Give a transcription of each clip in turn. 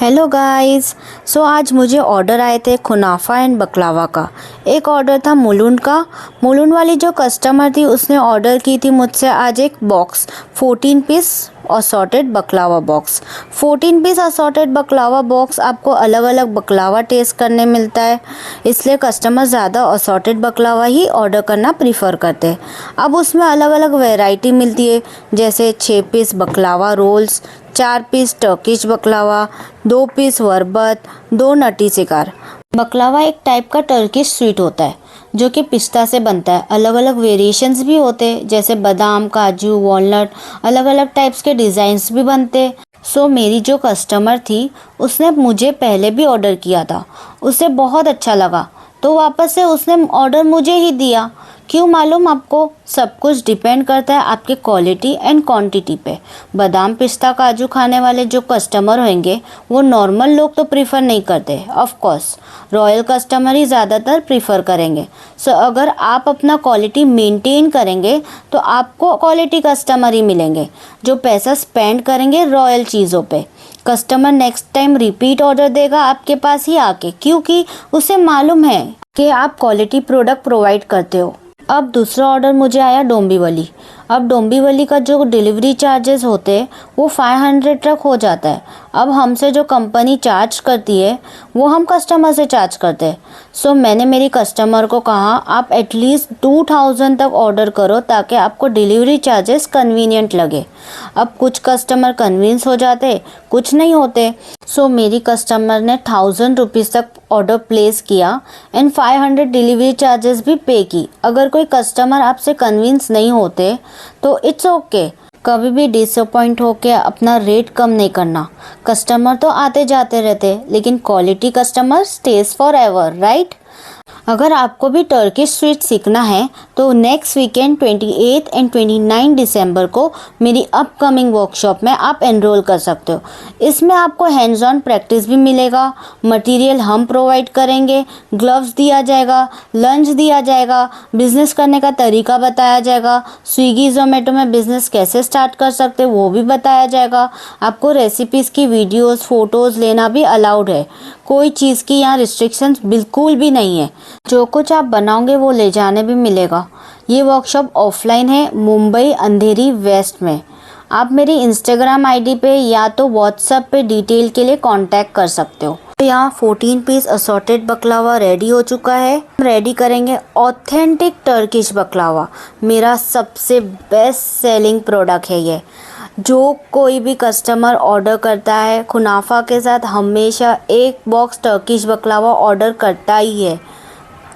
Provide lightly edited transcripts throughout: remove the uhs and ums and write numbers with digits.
Hello guys. आज मुझे order आए थे कुनाफा एंड बकलावा का। एक ऑर्डर था मुलुंड का। मुलुंड वाली जो कस्टमर थी उसने ऑर्डर की थी मुझसे आज एक box 14 piece assorted baklava box. 14 piece assorted baklava box आपको अलग अलग बकलावा टेस्ट करने मिलता है, इसलिए कस्टमर ज़्यादा असॉर्टेड बकलावा ही ऑर्डर करना प्रीफर करते हैं। अब उसमें अलग अलग वैरायटी मिलती है, जैसे 6 piece baklava rolls, 4 piece Turkish baklava, 2 piece वरबत, 2 नटी शिकार। बकलावा एक टाइप का टर्किश स्वीट होता है जो कि पिस्ता से बनता है। अलग अलग वेरिएशंस भी होते हैं, जैसे बादाम, काजू, वॉलनट, अलग अलग टाइप्स के डिज़ाइंस भी बनते हैं। मेरी जो कस्टमर थी उसने मुझे पहले भी ऑर्डर किया था, उसे बहुत अच्छा लगा तो वापस से उसने ऑर्डर मुझे ही दिया। क्यों मालूम आपको? सब कुछ डिपेंड करता है आपके क्वालिटी एंड क्वांटिटी पे। बादाम, पिस्ता, काजू खाने वाले जो कस्टमर होंगे वो नॉर्मल लोग तो प्रीफर नहीं करते, ऑफ कोर्स रॉयल कस्टमर ही ज़्यादातर प्रीफर करेंगे। अगर आप अपना क्वालिटी मेंटेन करेंगे तो आपको क्वालिटी कस्टमर ही मिलेंगे जो पैसा स्पेंड करेंगे रॉयल चीज़ों पे। Customer next time repeat order देगा आपके पास ही आके, क्योंकि उसे मालूम है कि आप क्वालिटी प्रोडक्ट प्रोवाइड करते हो। अब दूसरा ऑर्डर मुझे आया डोंबिवली। अब डोंबिवली का जो डिलीवरी चार्जेस होते हैं वो 500 तक हो जाता है। अब हमसे जो कंपनी चार्ज करती है वो हम कस्टमर से चार्ज करते हैं। मैंने मेरी कस्टमर को कहा आप एटलीस्ट 2000 तक ऑर्डर करो ताकि आपको डिलीवरी चार्जेस कन्वीनियंट लगे। अब कुछ कस्टमर कन्विंस हो जाते, कुछ नहीं होते। मेरी कस्टमर ने 1000 रुपीज़ तक ऑर्डर प्लेस किया एंड 500 डिलीवरी चार्जेस भी पे की। अगर कोई कस्टमर आपसे कन्विंस नहीं होते तो इट्स ओके, कभी भी डिसअपॉइंट होके अपना रेट कम नहीं करना। कस्टमर तो आते जाते रहते, लेकिन quality customer stage for ever, right? अगर आपको भी टर्किश स्वीट सीखना है तो नेक्स्ट वीकेंड 28 एंड 29 दिसंबर को मेरी अपकमिंग वर्कशॉप में आप एनरोल कर सकते हो। इसमें आपको हैंड्स ऑन प्रैक्टिस भी मिलेगा, मटेरियल हम प्रोवाइड करेंगे, ग्लव्स दिया जाएगा, लंच दिया जाएगा, बिजनेस करने का तरीका बताया जाएगा, स्विगी जोमेटो में बिजनेस कैसे स्टार्ट कर सकते वो भी बताया जाएगा। आपको रेसिपीज़ की वीडियोस, फोटोज़ लेना भी अलाउड है। कोई चीज़ की यहाँ रिस्ट्रिक्शंस बिल्कुल भी नहीं है। जो कुछ आप बनाओगे वो ले जाने भी मिलेगा। ये वर्कशॉप ऑफलाइन है, मुंबई अंधेरी वेस्ट में। आप मेरी इंस्टाग्राम आईडी पे या तो व्हाट्सएप पे डिटेल के लिए कांटेक्ट कर सकते हो। यहाँ 14 पीस असॉर्टेड बकलावा रेडी हो चुका है। रेडी करेंगे ऑथेंटिक टर्किश बकलावा। मेरा सबसे बेस्ट सेलिंग प्रोडक्ट है ये। जो कोई भी कस्टमर ऑर्डर करता है कुनाफा के साथ हमेशा एक बॉक्स टर्किश बकलावा ऑर्डर करता ही है।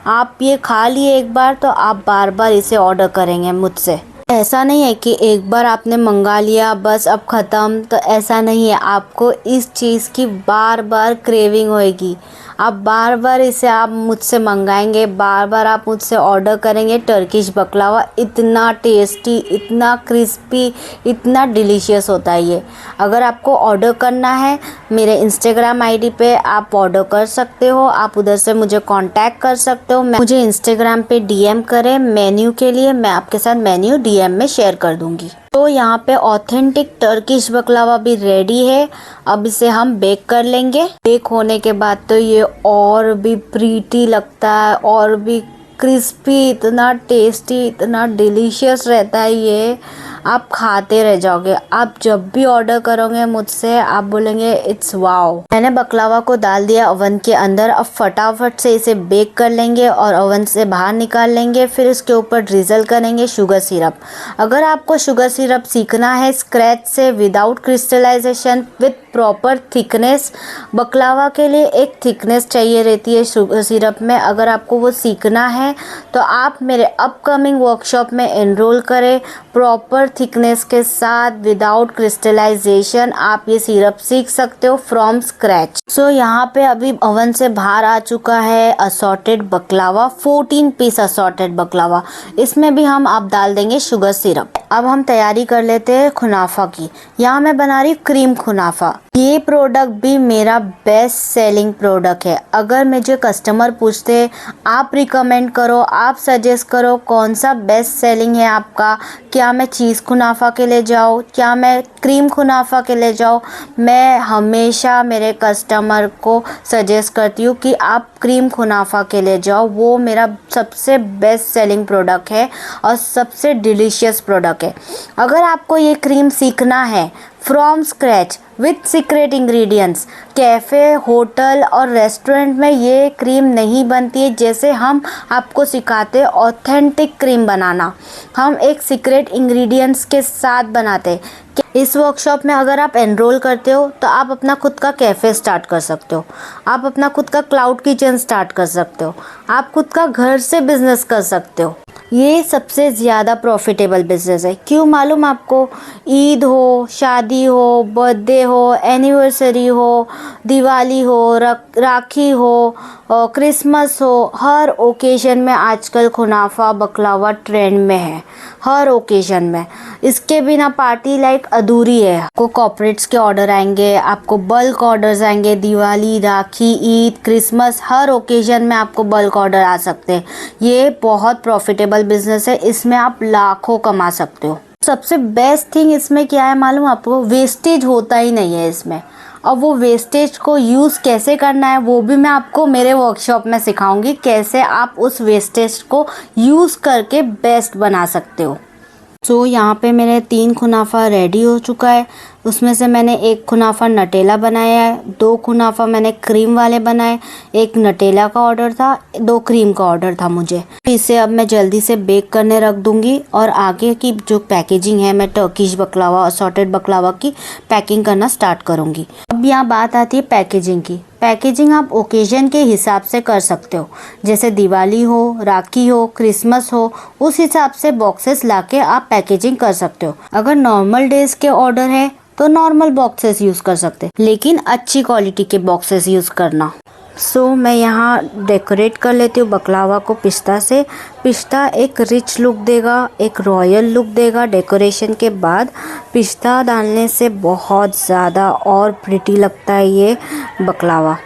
आप ये खा लिए एक बार तो आप बार बार इसे ऑर्डर करेंगे मुझसे। ऐसा नहीं है कि एक बार आपने मंगा लिया बस अब ख़त्म, तो ऐसा नहीं है। आपको इस चीज़ की बार बार क्रेविंग होएगी। आप बार बार इसे आप मुझसे मंगाएंगे, बार बार आप मुझसे ऑर्डर करेंगे। टर्किश बकलावा इतना टेस्टी, इतना क्रिस्पी, इतना डिलीशियस होता है ये। अगर आपको ऑर्डर करना है मेरे इंस्टाग्राम आईडी पे आप ऑर्डर कर सकते हो। आप उधर से मुझे कांटेक्ट कर सकते हो। मुझे इंस्टाग्राम पे डीएम करें मेन्यू के लिए, मैं आपके साथ मेन्यू डीएम में शेयर कर दूंगी। तो यहाँ पे ऑथेंटिक टर्किश बकलावा भी रेडी है। अब इसे हम बेक कर लेंगे। बेक होने के बाद तो ये और भी प्रीटी लगता है और भी क्रिस्पी, इतना टेस्टी, इतना डिलीशियस रहता है ये। आप खाते रह जाओगे। आप जब भी ऑर्डर करोगे मुझसे आप बोलेंगे इट्स वाओ। मैंने बकलावा को डाल दिया ओवन के अंदर। अब फटाफट से इसे बेक कर लेंगे और ओवन से बाहर निकाल लेंगे। फिर इसके ऊपर ड्रिजल करेंगे शुगर सिरप। अगर आपको शुगर सिरप सीखना है स्क्रैच से, without crystallisation, with proper thickness, baklava के लिए एक थिकनेस चाहिए रहती है शुगर सिरप में। अगर आपको वो सीखना है तो आप मेरे अपकमिंग वर्कशॉप में एनरोल करें। प्रॉपर थिकनेस के साथ विदाउट क्रिस्टलाइजेशन आप ये सिरप सीख सकते हो फ्रॉम स्क्रैच। यहाँ पे अभी ओवन से बाहर आ चुका है assorted baklava, 14 piece assorted baklava. इसमें भी हम आप डाल देंगे शुगर सिरप। अब हम तैयारी कर लेते हैं कुनाफा की। यहाँ मैं बना रही हूँ क्रीम कुनाफा। ये प्रोडक्ट भी मेरा बेस्ट सेलिंग प्रोडक्ट है। अगर मुझे कस्टमर पूछते आप रिकमेंड करो, आप सजेस्ट करो कौन सा बेस्ट सेलिंग है आपका, क्या मैं चीज़ कुनाफा के लिए जाऊँ, क्या मैं क्रीम कुनाफा के लिए जाऊँ, मैं हमेशा मेरे कस्टमर को सजेस्ट करती हूँ कि आप क्रीम कुनाफा के लिए जाओ। वो मेरा सबसे बेस्ट सेलिंग प्रोडक्ट है और सबसे डिलीशियस प्रोडक्ट है। अगर आपको ये क्रीम सीखना है from scratch with secret ingredients, cafe, hotel और रेस्टोरेंट में ये क्रीम नहीं बनती है जैसे हम आपको सिखाते ऑथेंटिक क्रीम बनाना, हम एक सीक्रेट इंग्रेडिएंट्स के साथ बनाते हैं। इस वर्कशॉप में अगर आप एनरोल करते हो तो आप अपना खुद का कैफ़े स्टार्ट कर सकते हो, आप अपना खुद का क्लाउड किचन स्टार्ट कर सकते हो, आप खुद का घर से बिजनेस कर सकते हो। ये सबसे ज़्यादा प्रॉफिटेबल बिजनेस है। क्यों मालूम आपको? ईद हो, शादी हो, बर्थडे हो, एनिवर्सरी हो, दिवाली हो, राखी हो, क्रिसमस हो, हर ओकेजन में आजकल कुनाफा बकलावा ट्रेंड में है, हर ओकेजन में। इसके बिना पार्टी लाइक अधूरी है। आपको कॉर्पोरेट्स के ऑर्डर आएंगे, आपको बल्क ऑर्डर्स आएंगे, दिवाली, राखी, ईद, क्रिसमस, हर ओकेजन में आपको बल्क ऑर्डर आ सकते हैं। ये बहुत प्रॉफिटेबल बिजनेस है, इसमें आप लाखों कमा सकते हो। सबसे बेस्ट थिंग इसमें क्या है मालूम आपको? वेस्टेज होता ही नहीं है इसमें। अब वो वेस्टेज को यूज़ कैसे करना है वो भी मैं आपको मेरे वर्कशॉप में सिखाऊंगी, कैसे आप उस वेस्टेज को यूज़ करके बेस्ट बना सकते हो। सो यहाँ पे मेरे 3 कुनाफा रेडी हो चुका है। उसमें से मैंने 1 कुनाफा नटेला बनाया है, 2 कुनाफा मैंने क्रीम वाले बनाए, 1 नटेला का ऑर्डर था, 2 क्रीम का ऑर्डर था मुझे। इसे अब मैं जल्दी से बेक करने रख दूंगी और आगे की जो पैकेजिंग है मैं टर्किश बकलावा और सॉटेड बकलावा की पैकिंग करना स्टार्ट करूँगी। अब यहाँ बात आती है पैकेजिंग की। पैकेजिंग आप ओकेजन के हिसाब से कर सकते हो, जैसे दिवाली हो, राखी हो, क्रिसमस हो, उस हिसाब से बॉक्सेस लाके आप पैकेजिंग कर सकते हो। अगर नॉर्मल डेज के ऑर्डर है तो नॉर्मल बॉक्सेस यूज़ कर सकते हैं, लेकिन अच्छी क्वालिटी के बॉक्सेस यूज़ करना। मैं यहाँ डेकोरेट कर लेती हूँ बकलावा को पिस्ता से। पिस्ता एक रिच लुक देगा, एक रॉयल लुक देगा। डेकोरेशन के बाद पिस्ता डालने से बहुत ज़्यादा और प्रिटी लगता है ये बकलावा।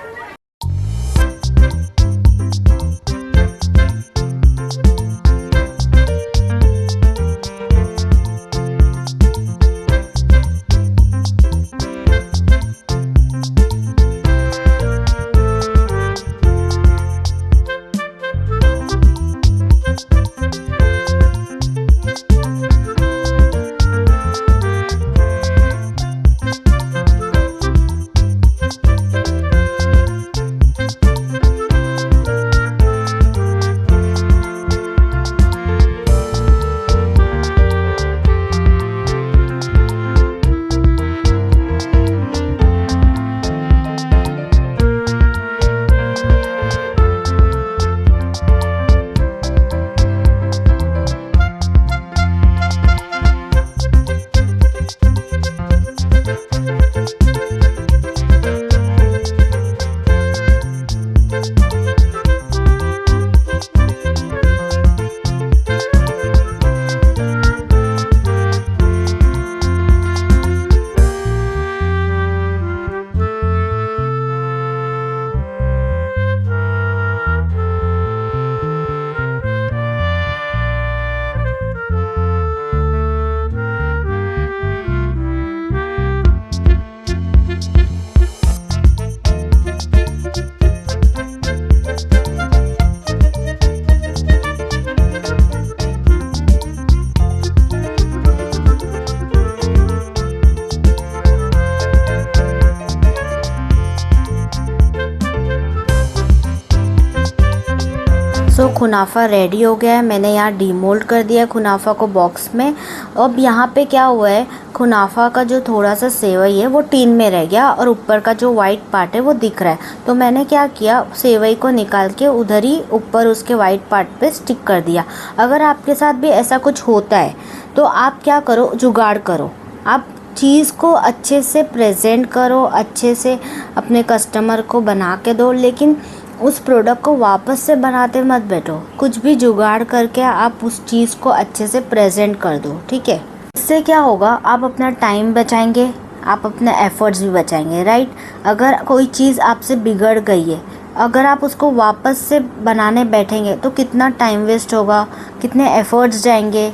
कुनाफा रेडी हो गया है। मैंने यहाँ डीमोल्ड कर दिया कुनाफा को बॉक्स में। अब यहाँ पे क्या हुआ है, कुनाफा का जो थोड़ा सा सेवई है वो टीन में रह गया और ऊपर का जो वाइट पार्ट है वो दिख रहा है। तो मैंने क्या किया, सेवई को निकाल के उधर ही ऊपर उसके वाइट पार्ट पे स्टिक कर दिया। अगर आपके साथ भी ऐसा कुछ होता है तो आप क्या करो, जुगाड़ करो, आप चीज़ को अच्छे से प्रेजेंट करो, अच्छे से अपने कस्टमर को बना के दो, लेकिन उस प्रोडक्ट को वापस से बनाते मत बैठो। कुछ भी जुगाड़ करके आप उस चीज़ को अच्छे से प्रेजेंट कर दो, ठीक है। इससे क्या होगा, आप अपना टाइम बचाएंगे, आप अपने एफर्ट्स भी बचाएंगे, राइट। अगर कोई चीज़ आपसे बिगड़ गई है, अगर आप उसको वापस से बनाने बैठेंगे तो कितना टाइम वेस्ट होगा, कितने एफर्ट्स जाएंगे,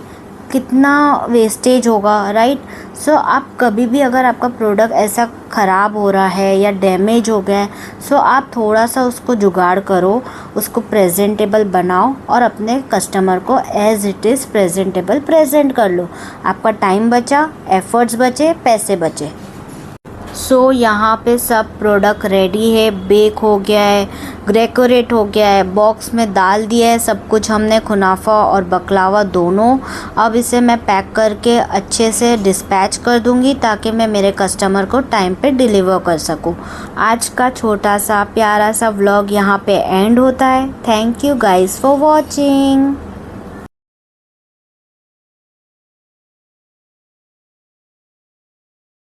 कितना वेस्टेज होगा, राइट। सो आप कभी भी अगर आपका प्रोडक्ट ऐसा ख़राब हो रहा है या डैमेज हो गया है, सो आप थोड़ा सा उसको जुगाड़ करो, उसको प्रेजेंटेबल बनाओ और अपने कस्टमर को as it is presentable present कर लो। आपका टाइम बचा, एफर्ट्स बचे, पैसे बचे। सो यहाँ पे सब प्रोडक्ट रेडी है, बेक हो गया है, डेकोरेट हो गया है, बॉक्स में डाल दिया है सब कुछ हमने, कुनाफा और बकलावा दोनों। अब इसे मैं पैक करके अच्छे से डिस्पैच कर दूँगी ताकि मैं मेरे कस्टमर को टाइम पे डिलीवर कर सकूँ। आज का छोटा सा प्यारा सा व्लॉग यहाँ पे एंड होता है। Thank you guys for watching.